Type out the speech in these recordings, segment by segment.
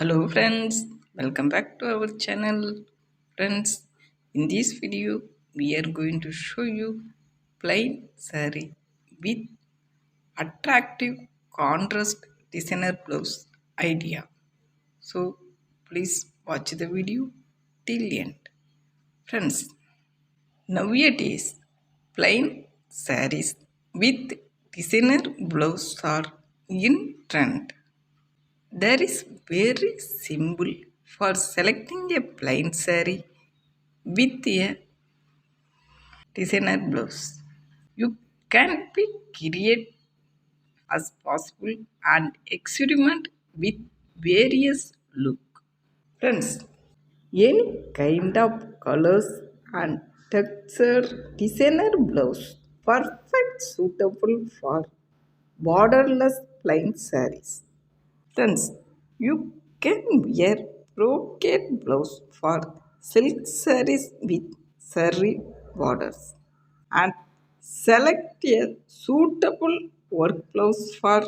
Hello friends, welcome back to our channel. Friends, in this video we are going to show you plain saree with attractive contrast designer blouse idea. So please watch the video till end. Friends, nowadays plain sarees with designer blouse are in trend. There is very simple for selecting a plain saree with a designer blouse. You can be creative as possible and experiment with various look. Friends, any kind of colors and texture designer blouse perfect suitable for borderless plain sarees. Friends, you can wear brocade blouse for silk sarees with saree borders and select a suitable work blouse for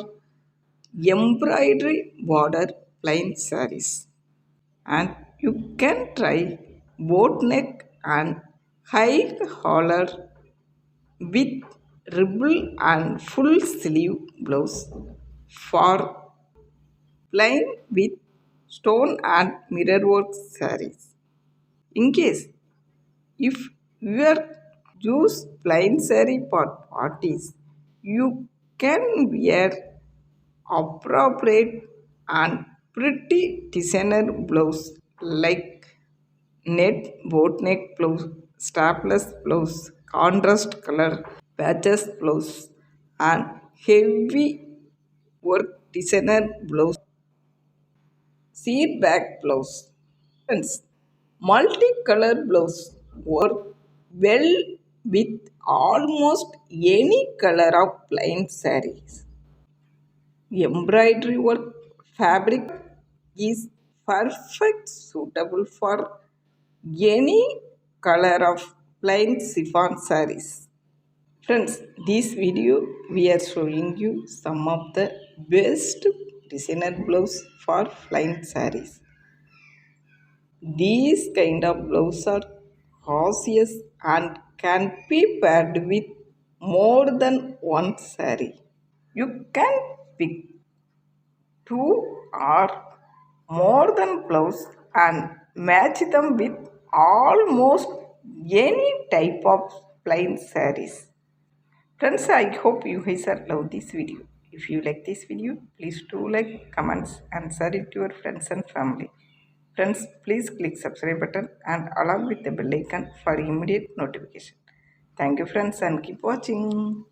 embroidery border plain sarees. And you can try boat neck and high collar with ribble and full sleeve blouse for plain with stone and mirrorwork sarees. In case if you are use plain saree for parties, you can wear appropriate and pretty designer blouse like net boat neck blouse, strapless blouse, contrast color patches blouse, and heavy work designer blouse seed back blouse. Friends, multicolor blouse work well with almost any color of plain sarees. Embroidery work fabric is perfect suitable for any color of plain chiffon sarees. Friends, this video we are showing you some of the best designer blouse for plain sarees. These kind of gloves are horseous and can be paired with more than one saree. You can pick two or more than gloves and match them with almost any type of plain sarees. Friends, I hope you guys are love this video. If you like this video, please do like, comments and share it to your friends and family. Friends, please click subscribe button and along with the bell icon for immediate notification. Thank you friends and keep watching.